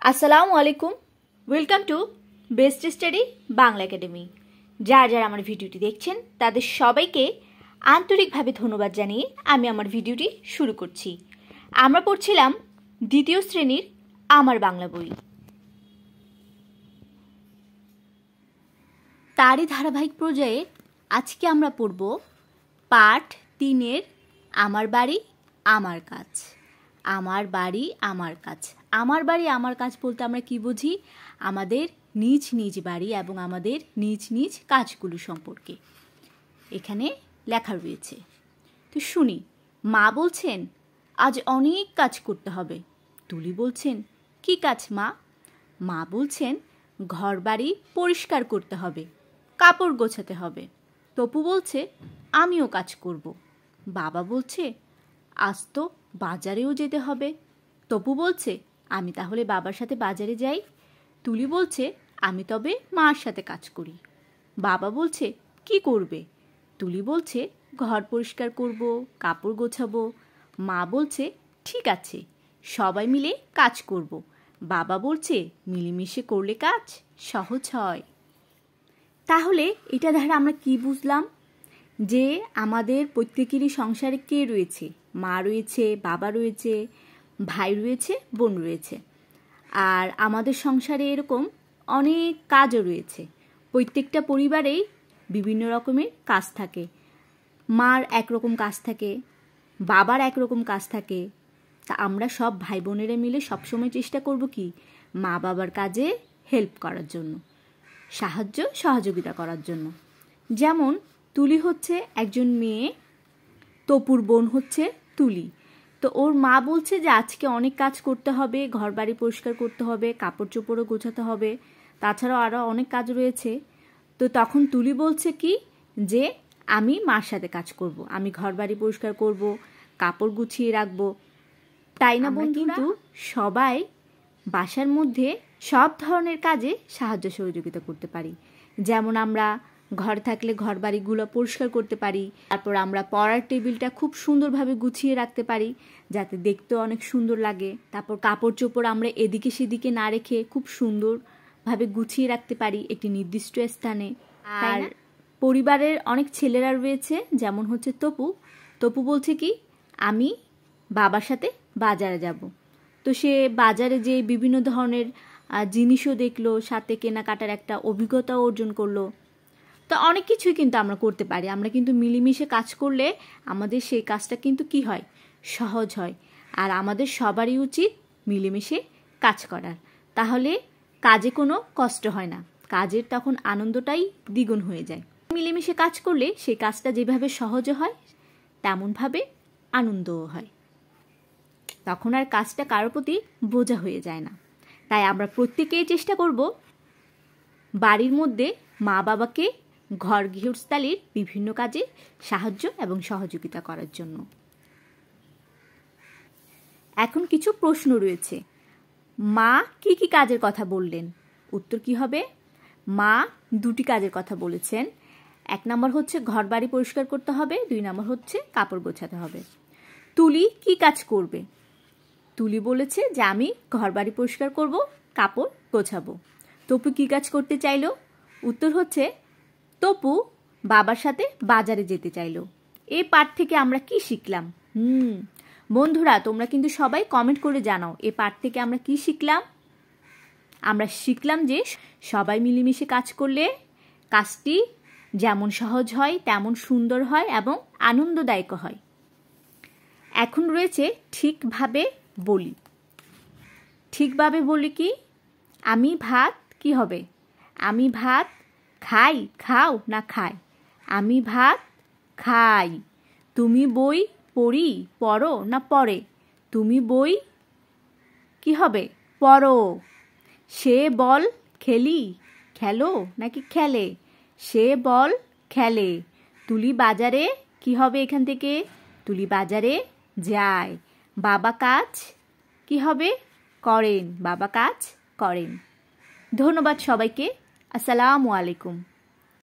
আসসালামু আলাইকুম, welcome to best study Bangla academy. যারা আমার ভিডিওটি দেখছেন তাদের সবাইকে আন্তরিকভাবে ধন্যবাদ জানিয়ে আমি আমার ভিডিওটি শুরু করছি। আমরা পড়ছিলাম দ্বিতীয় শ্রেণীর আমার বাংলা বই। তারই ধারাবাহিক পর্যায়ে আজকে আমরা পড়ব পাঠ 3-এর আমার বাড়ি আমার কাজ। আমার বাড়ি আমার কাজ। আমার বাড়ি আমার কাজ বলতে আমরা কি বুঝি? আমাদের নিজ নিজ বাড়ি এবং আমাদের নিজ নিজ কাজগুলো সম্পর্কে এখানে লেখা রয়েছে। তো শুনি। মা বলছেন আজ অনেক কাজ করতে হবে। তুলি বলছেন কি কাজ মা? মা বলছেন ঘর বাড়ি পরিষ্কার করতে হবে, কাপড় গোছাতে হবে। তপু বলছে আমিও কাজ করব। বাবা বলছে আজ তো বাজারেও যেতে হবে। তপু বলছে আমি তাহলে বাবার সাথে বাজারে যাই। তুলি বলছে আমি তবে মার সাথে কাজ করি। বাবা বলছে কি করবে? তুলি বলছে ঘর পরিষ্কার করব, কাপড় গোছাবো। মা বলছে ঠিক আছে, সবাই মিলে কাজ করব। বাবা বলছে মিলেমিশে করলে কাজ সহজ হয়। তাহলে এটা দ্বারা আমরা কি বুঝলাম? যে আমাদের প্রত্যেকেরই সংসারে কে রয়েছে? মা রয়েছে, বাবা রয়েছে, ভাই রয়েছে, বোন রয়েছে। আর আমাদের সংসারে এরকম অনেক কাজও রয়েছে। প্রত্যেকটা পরিবারেই বিভিন্ন রকমের কাজ থাকে। মার একরকম কাজ থাকে, বাবার একরকম কাজ থাকে। তা আমরা সব ভাই বোনেরা মিলে সবসময় চেষ্টা করব কি মা বাবার কাজে হেল্প করার জন্য, সাহায্য সহযোগিতা করার জন্য। যেমন তুলি হচ্ছে একজন মেয়ে, তপুর বোন হচ্ছে তুলি। তো ওর মা বলছে যে আজকে অনেক কাজ করতে হবে, ঘর বাড়ি পরিষ্কার করতে হবে, কাপড় চোপড়ও গোছাতে হবে, তাছাড়াও আরও অনেক কাজ রয়েছে। তো তখন তুলি বলছে কি যে আমি মার সাথে কাজ করব, আমি ঘর বাড়ি পরিষ্কার করব, কাপড় গুছিয়ে রাখবো। তাই না বোন? কিন্তু সবাই বাসার মধ্যে সব ধরনের কাজে সাহায্য সহযোগিতা করতে পারি। যেমন আমরা ঘর থাকলে ঘর বাড়িগুলো পরিষ্কার করতে পারি। তারপর আমরা পড়ার টেবিলটা খুব সুন্দরভাবে গুছিয়ে রাখতে পারি যাতে দেখতেও অনেক সুন্দর লাগে। তারপর কাপড় চোপড় আমরা এদিকে সেদিকে না রেখে খুব সুন্দরভাবে গুছিয়ে রাখতে পারি একটি নির্দিষ্ট স্থানে। আর পরিবারের অনেক ছেলেরা রয়েছে, যেমন হচ্ছে তপু। তপু বলছে কি আমি বাবার সাথে বাজারে যাব। তো সে বাজারে যে বিভিন্ন ধরনের জিনিসও দেখলো, সাথে কেনাকাটার একটা অভিজ্ঞতাও অর্জন করলো। তো অনেক কিছুই কিন্তু আমরা করতে পারি। আমরা কিন্তু মিলেমিশে কাজ করলে আমাদের সেই কাজটা কিন্তু কি হয়, সহজ হয়। আর আমাদের সবারই উচিত মিলেমিশে কাজ করার। তাহলে কাজে কোনো কষ্ট হয় না, কাজের তখন আনন্দটাই দ্বিগুণ হয়ে যায়। মিলেমিশে কাজ করলে সেই কাজটা যেভাবে সহজ হয় তেমনভাবে আনন্দও হয়। তখন আর কাজটা কারোর প্রতি বোঝা হয়ে যায় না। তাই আমরা প্রত্যেকেই চেষ্টা করব বাড়ির মধ্যে মা বাবাকে ঘর গৃহস্থালির বিভিন্ন কাজে সাহায্য এবং সহযোগিতা করার জন্য। এখন কিছু প্রশ্ন রয়েছে। মা কি কি কাজের কথা বললেন? উত্তর কি হবে? মা 2টি কাজের কথা বলেছেন। 1 নম্বর হচ্ছে ঘর বাড়ি পরিষ্কার করতে হবে, 2 নম্বর হচ্ছে কাপড় গোছাতে হবে। তুলি কি কাজ করবে? তুলি বলেছে যে আমি ঘর বাড়ি পরিষ্কার করব, কাপড় গোছাবো। তপু কি কাজ করতে চাইলো? উত্তর হচ্ছে তপু বাবার সাথে বাজারে যেতে চাইলো। এই পাঠ থেকে আমরা কি শিখলাম? বন্ধুরা তোমরা কিন্তু সবাই কমেন্ট করে জানাও এই পাঠ থেকে আমরা কি শিখলাম। আমরা শিখলাম যে সবাই মিলেমিশে কাজ করলে কাজটি যেমন সহজ হয় তেমন সুন্দর হয় এবং আনন্দদায়ক হয়। এখন রয়েছে ঠিকভাবে বলি। ঠিকভাবে বলি কি? আমি ভাত কি হবে? আমি ভাত খাই, খাও না খাই? আমি ভাত খাই। তুমি বই পড়ি, পড়ো না পড়ে? তুমি বই কি হবে? পড়ো। সে বল খেলি, খেলো নাকি খেলে? সে বল খেলে। তুলি বাজারে কি হবে এখান থেকে? তুলি বাজারে যায়। বাবা কাজ কি হবে? করেন। বাবা কাজ করেন। ধন্যবাদ সবাইকে। আসসালামু আলাইকুম।